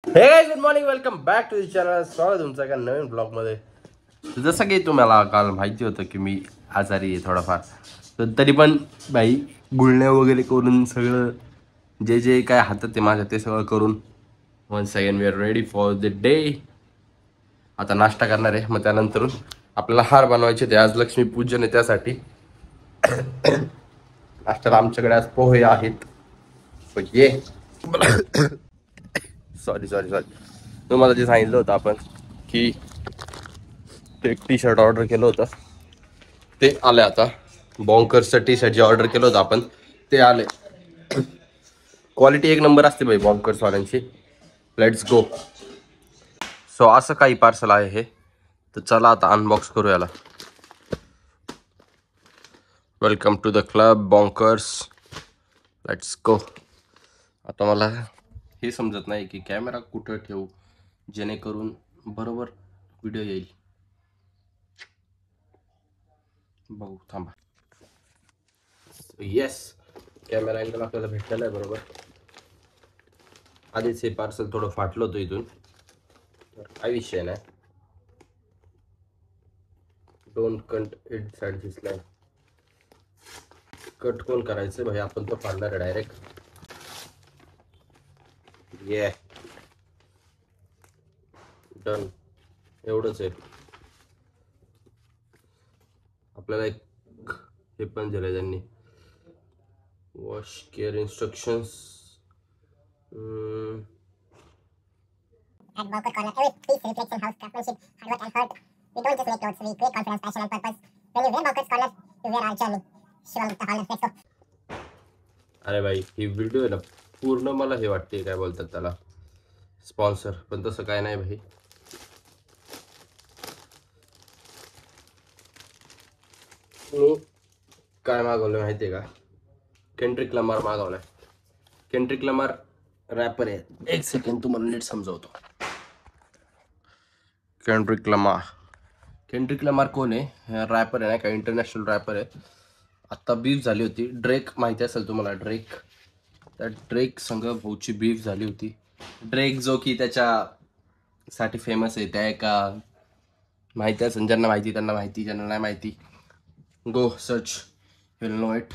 हे guys, good morning, welcome back to the channel. स्वागत तुमचं एका नवीन ब्लॉग मध्ये. जसं की तुम्हाला काल माहिती होतं की मी आजारी आहे थोडाफार, तर तरी पण बाई गुळण्या वगैरे करून सगळं जे जे काय हातात ते माझ्या ते सगळं करून once again we are ready for the day. आता नाश्ता करणार आहे, मग त्यानंतर आपल्याला हार बनवायचे ते. आज लक्ष्मी पूजन आहे, त्यासाठी नाश्त्याला आमच्याकडे आज पोहे आहेत. ये सॉरी सॉरी सॉरी तुम्हाला जे सांगितलं होतं आपण की ते एक टी शर्ट ऑर्डर केलं होतं ते आले. आता बॉन्कर्सचं टी शर्ट जे ऑर्डर केलं होतं आपण ते आले. क्वालिटी एक नंबर असते भाई बॉन्कर्सवाल्यांची. Let's go. सो असं काही पार्सल आहे हे, तर चला आता अनबॉक्स करू याला. Welcome to the club bonkers. Let's go. आता मला हे समजत नाही की कॅमेरा कुठं ठेवू जेणेकरून बरोबर व्हिडिओ येईल. बघू थांबा. येस, कॅमेरा अँगल आपल्याला भेटलेला आहे बरोबर. आधीच हे पार्सल थोडं फाटलं होतं इथून, तर काही विषय नाही. डोंट कट इट साईड दिसलाय. कट कोण करायचं भाई, आपण तो फाडणार आहे डायरेक्ट. ये डन. एवढंच आहे. आपल्याला एक हे पण दिलंय त्यांनी, wash care instructions. At Bowker Corner, every piece reflects in house craftsmanship, hard work and heart. We don't just make clothes, we create confidence, passion and purpose. When you wear Bowker's Corner, you wear our journey. Shivam Gupta Hall, let's go. अरे भाई ही video आहे ना पूर्ण मला हे वाटते काय बोलतात त्याला स्पॉन्सर, पण तसं काय नाही भाई. मी काय मागवलं माहिती आहे का? केंड्रिक लमार मागवलाय. केंड्रिक लमार रॅपर आहे. एक सेकंड तुम्हाला नीट समजवतो. केंड्रिक लमार कोण आहे? रॅपर आहे ना का, इंटरनॅशनल रॅपर आहे. आत्ता बीफ झाली होती. ड्रेक माहिती असेल तुम्हाला, ड्रेक. त्या ड्रेक संग भाऊची बीफ झाली होती. ड्रेक जो की त्याच्यासाठी फेमस आहे, त्या एका माहिती असेल, ज्यांना माहिती त्यांना माहिती, ज्यांना नाही माहिती go search, will know it.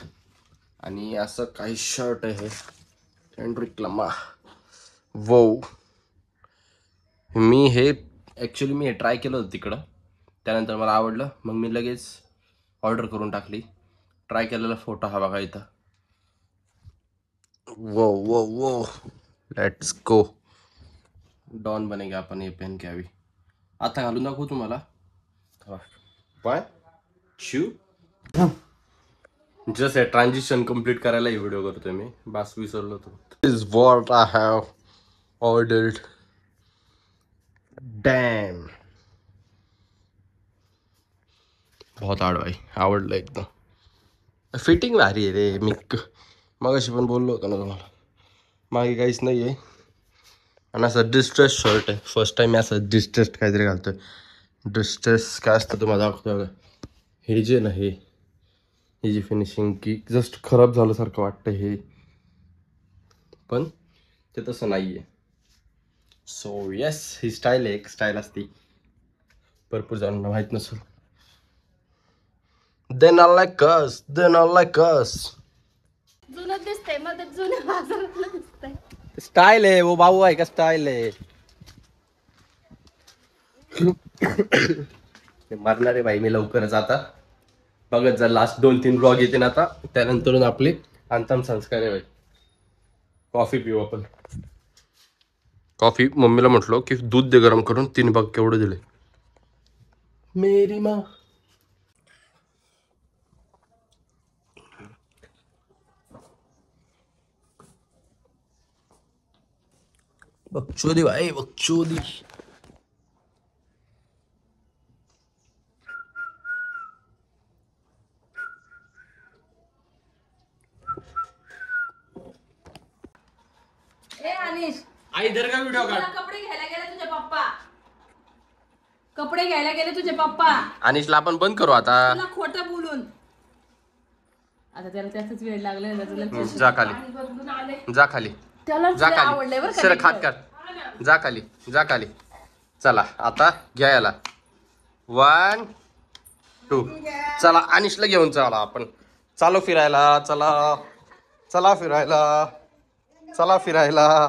आणि असं काही शर्ट आहे केंड्रिक लमार. वो मी हे ॲक्च्युली मी हे ट्राय केलं होतं तिकडं, त्यानंतर मला आवडलं, मग मी लगेच ऑर्डर करून टाकली. ट्राय केलेला फोटो हा बघा इथं. वो वो वो लेट्स गो. डॉन बनेगा आपण हे पेन के अभी. आता घालून दाखवू तुम्हाला. बाय शू. जस्ट हे ट्रान्झिशन कम्प्लीट करायला ही व्हिडिओ करतोय मी. बस विसरलो तो. Is what I have ordered. Damn, बहुत हार्ड भाई. आवडलं एकदम. फिटिंग भारी आहे रे. मी मगाशी पण बोललो होतो ना तुम्हाला, मागे काहीच नाही आहे. आणि असं डिस्ट्रेस शर्ट आहे. फर्स्ट टाइम मी असं डिस्ट्रेस काहीतरी घालतोय. डिस्ट्रेस काय असतं तुम्हाला दाखवतो बघा. हे जे ना हे जी फिनिशिंग की जस्ट खराब झाल्यासारखं वाटतं हे, पण ते तसं नाही आहे. सो येस, ही स्टाईल आहे. एक स्टाईल असते, भरपूर जणांना माहीत नसेल. Then I like us, then I like us. जुनं दिसतंय मग ते जुनं बाजारातलं दिसतंय. स्टाईल आहे वो भाऊ, आहे का स्टाईल आहे. मारणार आहे भाई मी लवकरच. आता बघत जा, लास्ट 2-3 ब्लॉग येते ना आता, त्यानंतर आपले अंतिम संस्कार आहे भाई. कॉफी पिऊ आपण. कॉफी मम्मीला म्हटलो की दूध दे गरम करून. 3 बघ केवढं दिले. मेरी माँ बकचोदी भाई, बकचोदी. ए अनिश, आई इधर का व्हिडिओ तुला काढ. कपडे घ्यायला गेले तुझे पप्पा. कपडे घ्यायला गेले तुझे पप्पा. अनिशला आपण बंद करू आता. तुला खोटं बोलून. आता त्याला त्याचाच वेळ लागलाय ना तुला. जा खाली, बदलून आले जा खाली, त्याला जा खाली. आवडले बरं सर का. खात कर. जा खाली जा खाली. चला आता घ्या याला. 1 2 चला अनिशला घेऊन चला आपण. चालो फिरायला. चला चला फिरायला. चला फिरायला.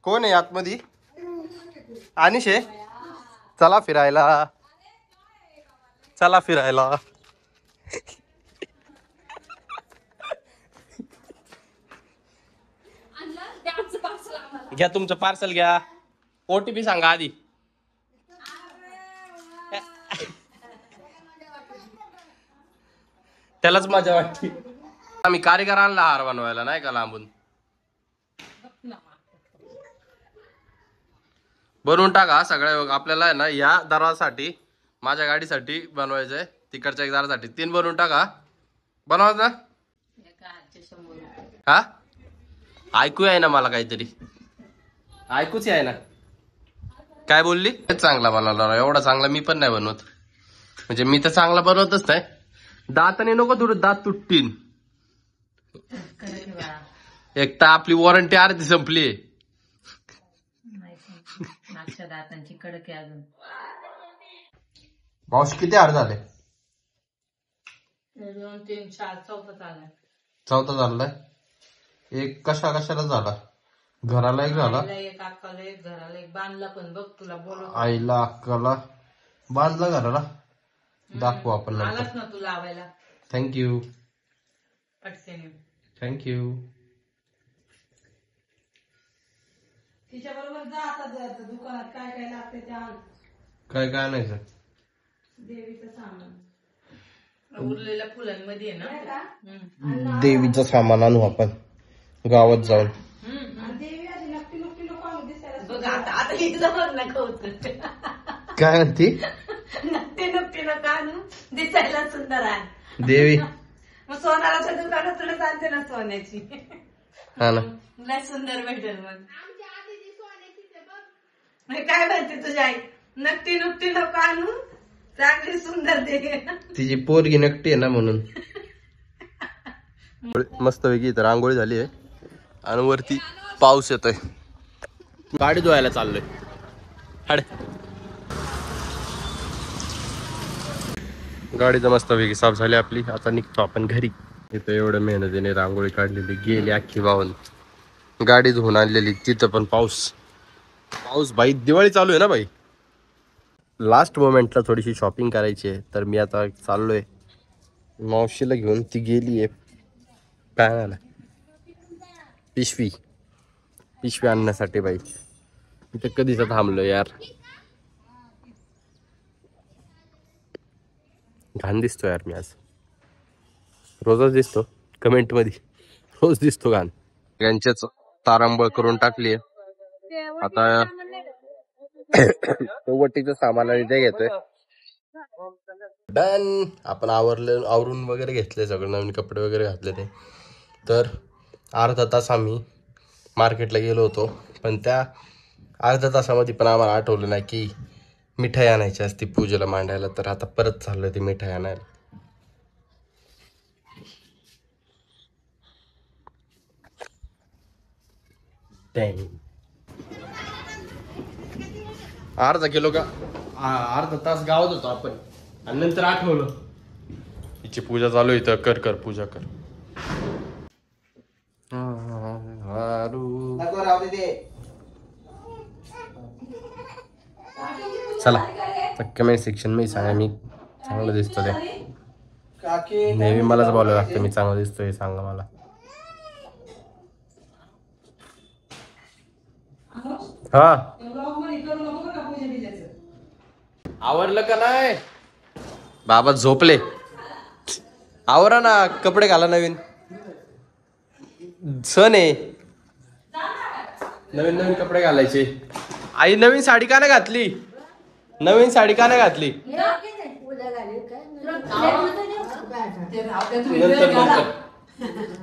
कोण आहे आतमध्ये? अनिश आहे. चला फिरायला. चला फिरायला. घ्या तुमचं पार्सल घ्या. OTP सांगा आधी. त्यालाच मजा वाटते. आम्ही कारीगर आणला हार बनवायला नाही का लांबून. बनवून टाका सगळ्या. आपल्याला आहे ना या दारासाठी माझ्या गाडीसाठी बनवायचंय. तिकडच्या एक दारासाठी 3 बनवून टाका. बनवा ना. हा ऐकू आहे ना मला काहीतरी. ऐकूच आहे ना. काय बोलली? चांगला बनवला. एवढा चांगला मी पण नाही बनवत. म्हणजे मी तर चांगला बनवतच नाही. दाताने नको थोडं दात तुटतील. एक तर आपली वॉरंटी अर्धी संपली. दातांची कडक आहे अजून. पाऊस किती हार झाले? 2 3 4 चौथा झाला. चौथा झालाय. एक कशाला झाला? घराला एक झाला. एक अक्काला एक घराला एक बांधला पण बघ तुला बोलव. आईला अक्काला बांधला घराला. दाखवू आपण आलाच ना तू लावायला. थँक्यू पटकन थँक्यू. तिच्या बरोबर जा आता दुकानात काय काय लागते ते आण. काय काय नाही सर. देवीचं सामान उरलेल्या फुलांमध्ये आहे ना. देवीचं सामान आणू आपण गावात जाऊन. बघ आता इथलं नको होत. काय म्हणती? नक्की नको आणू. दिसायला सुंदर आहे देवी. मग सोनाराच्या दुकानात तुला सांगते ना सोन्याची. हा ना. लय सुंदर भेटेल मग. काय म्हणते तुझी आई? नक्की नको आणू. चांगली सुंदर दे. तिची पोरगी नकटी आहे ना म्हणून. मस्त पैकी इथं रांगोळी झाली आहे आणि वरती पाऊस येतोय. गाडी धुवायला चाललोय. हाड गाडी तर मस्त पैकी साफ झाली आपली. आता निघतो आपण घरी. इथं एवढं मेहनतीने रांगोळी काढलेली गेली अख्खी वाहून. गाडी धुवून आणलेली. तिथं पण पाऊस बाई. दिवाळी चालू आहे ना बाई. लास्ट मोमेंटला थोडीशी शॉपिंग करायची आहे तर मी आता चाललोय मावशीला घेऊन. ती गेली आहे काय आला पिशवी आणण्यासाठी. बाई इथं कधीच थांबलो यार. घाण दिसतो यार मी आज. रोजच दिसतो कमेंट मध्ये. रोज दिसतो घाण. यांचेच तारांबळ करून टाकली आहे. आता वटीचं सामान आणि ते घेतोय. डन. आपण आवरून वगैरे घेतले सगळं. नवीन कपडे वगैरे घातले ते. तर अर्धा तास आम्ही मार्केटला गेलो होतो. पण त्या अर्ध्या तासामध्ये पण आम्हाला आठवलं नाही की मिठाई आणायची असती पूजेला मांडायला. तर आता परत चाललोय ती मिठाई आणायला. अर्धा किलो का अर्धा तास गावात होतो आपण आणि नंतर आठवलं हिची पूजा चालू आहे. तर कर पूजा कर. चला कमेंट सेक्शन मध्ये सांगा मी चांगलं दिसतो ते. नेहमी मलाच बोलायला लागतं मी चांगलं दिसतोय सांगा मला. हा आवरलं का नाही? बाबा झोपले. आवरा ना. कपडे घाला. नवीन सण आहे. नवीन कपडे घालायचे. आई नवीन साडी का नाही घातली? नवीन साडी का नाही घातली? नंतर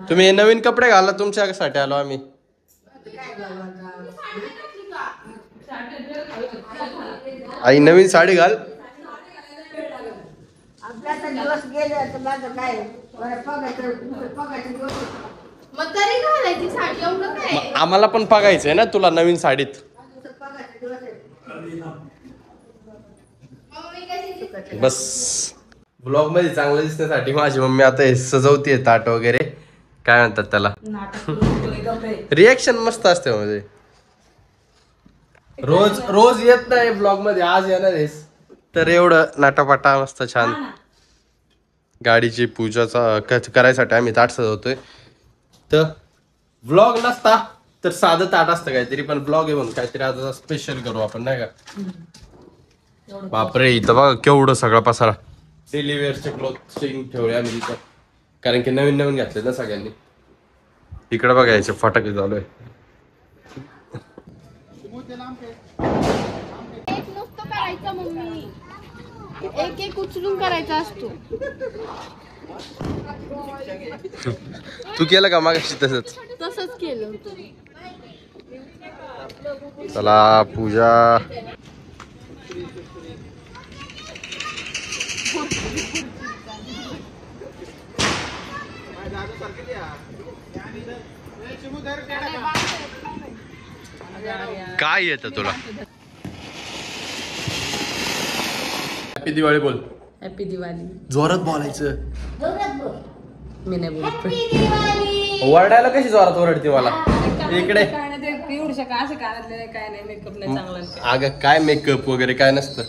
तुम्ही नवीन कपडे घाला. तुमच्यासाठी आलो आम्ही. आई नवीन साडी घाल. मग तरी घालायची साडी एवढं काय? आम्हाला पण बघायचंय ना तुला नवीन साडीत. बस ब्लॉग मध्ये चांगलं दिसण्यासाठी माझी मम्मी आता हे सजवतीये ताट वगैरे, काय म्हणतात त्याला, रिएक्शन मस्त असते म्हणजे. रोज रोज येत नाही ब्लॉग मध्ये, आज येणार आहेस तर एवढं नाटापाटा मस्त छान. गाडीची पूजाचा करायसाठी आम्ही ताट सजवतोय. तर ब्लॉग नसता तर साधं ताट असतं काहीतरी, पण ब्लॉग आहे म्हणून काहीतरी आज स्पेशल करू आपण, नाही का. बापरे, इथं बघा केवढं सगळा पसारा. डेली वेअरचे क्लोथिंग ठेवले आम्ही इथं, कारण की नवीन नवीन घातले ना सगळ्यांनी. इकडे बघायचे फटाके चालू आहे. एक नुसतं करायचं मम्मी, एक एक उचलून करायचा असतो. तू केलं का मागाशी तसंच? तसंच केलं होतं. चला पूजा. काय येतं तुला? हॅपी दिवाळी बोल. हॅपी दिवाळी. जोरात बोलायचं. मी नाही बोलत. ओरडायला कशी जोरात ओरडते मला इकडे. काय नाही ते एवढं का असं कानातले काय नाही, मेकअप नाही चांगला. अगं काय मेकअप वगैरे काय नसतं.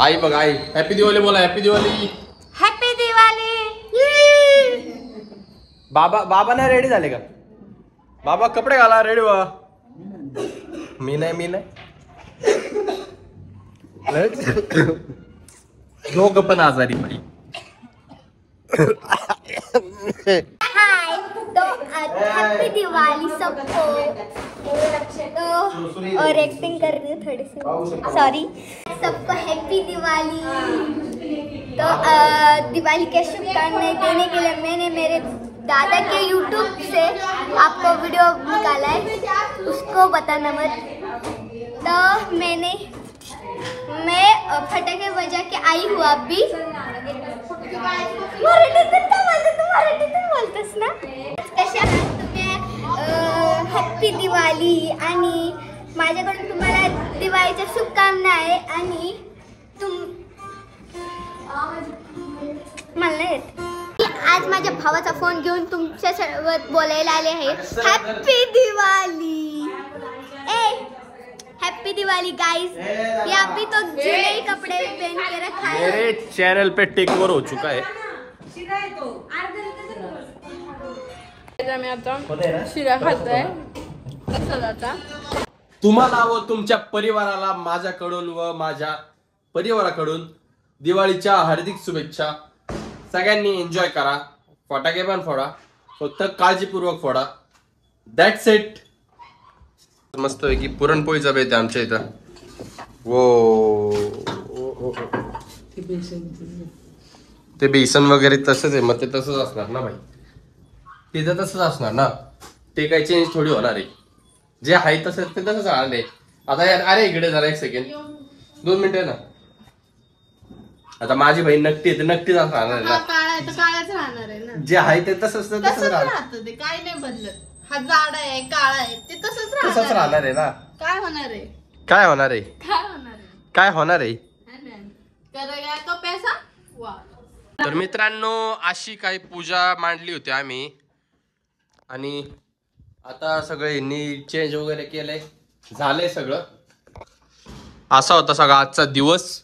आई बघ आई, हॅपी दिवाळी बोला. हॅपी दिवाळी. हॅपी दिवाळी. बाबा नाही रेडी झाले का? बाबा कपडे घाला, रेडी व्हा. मी नाही दोघं पण आजारी बाई. हाय, तो हैप्पी दिवाली सबको. तो और एक्टिंग कर रही हूँ थोड़ी सी, सॉरी. सबको हैप्पी दिवाली. तो दिवाली के शुभकामनाएं देने के लिए मैंने मेरे दादा के यूट्यूब से आपको वीडियो निकाला है, उसको बताना मत. तो मैं फटाके बजा के आई हूँ अभी. मराठीतून बोलतोस ना. कशा आहात तुम्ही? हॅप्पी दिवाळी. आणि माझ्याकडून तुम्हाला दिवाळीच्या शुभकामना आहे. आणि मला नाही येत. आज माझ्या भावाचा फोन घेऊन तुमच्या सोबत बोलायला आले आहे. Happy Diwali. Happy Diwali guys. ये अभी तो जुलाई कपड़े पहन के रखा है. मेरे चैनल पे टेक ओवर हो चुका है. मी आता शिरा खातोय. तसंच आता तुम्हाला व तुमच्या परिवाराला माझ्याकडून व माझ्या परिवाराकडून दिवाळीच्या हार्दिक शुभेच्छा. सगळ्यांनी एन्जॉय करा. फटाके पण फोडा, फक्त काळजीपूर्वक फोडा. That's it. मस्त आहे की पुरणपोळीचा बेत आहे आमच्या इथं. वो ते बेसन वगैरे तसंच आहे, मग ते तसंच असणार ना भाई. तिथं तसंच असणार ना, ते काही चेंज थोडी होणार आहे. जे आहे तसं ते तसंच राहणार आहे. आता यार अरे इकडे जरा एक सेकंड, 2 मिनिटं ना. आता माझी बहीण नक्की ते नक्कीच राहणार आहे ना. काळा आहे तर काळाच राहणार आहे ना. जे आहे ते तसंच तसंच राहणार. राहतं ते, काय नाही बदलत. हा जाड आहे काळा आहे ते तसंच तसंच राहणार आहे ना. काय होणार आहे? काय होणार आहे? काय होणार आहे? काय होणार आहे? करेगा तो पैसा. वा. तर मित्रांनो, अशी काही पूजा मांडली होती आम्ही. आणि आता सगळे नीट चेंज वगैरे केलंय, झालंय सगळं. असा होता सगळा आजचा दिवस.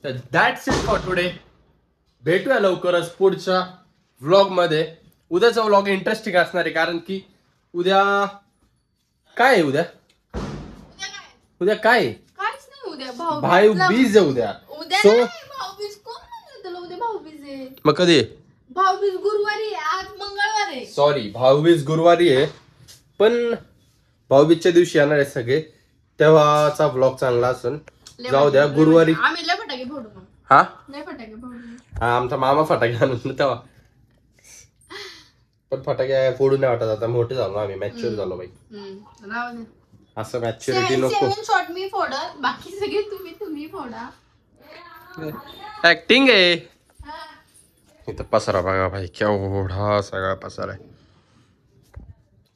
तर दॅट्स इट फॉर टुडे. भेटूया लवकरच पुढच्या व्लॉग मध्ये. उद्याचा व्लॉग इंटरेस्टिंग असणार आहे, कारण की उद्या काय आहे? उद्या काय आहे? काहीच नाही उद्या. भाऊबीज आहे उद्या. उद्या So- नाही, भाऊबीज कोण म्हणलं तुला? उद्या भाऊबीज आहे. मग कधी आहे? भाऊबीज गुरुवारी आहे, आज मंगळवार आहे. सॉरी, भाऊबीज गुरुवारी आहे. पण भाऊबीजच्या दिवशी येणार आहे सगळे, तेव्हाचा ब्लॉग चांगला असेल. जाऊ द्या गुरुवारी. आम्ही लय फटाके फोडू मग. हा लय फटाके फोडू. हा, आमचा मामा फटाके आणून तेव्हा. पण फटाके फोडून नाही वाटत, आता मोठे झालो आम्ही, मॅच्युअर झालो बाई. राहू दे. असं मॅच्युरिटी नको. 7 शॉट मी फोडत, बाकी सगळे तुम्ही फोडा. ऍक्टिंग आहे. इथं पसारा बघा भाई, केवढा सगळा पसारा आहे.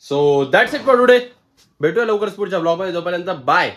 So that's it for today. भेटूया लवकरच पुढच्या ब्लॉग मध्ये. तोपर्यंत बाय.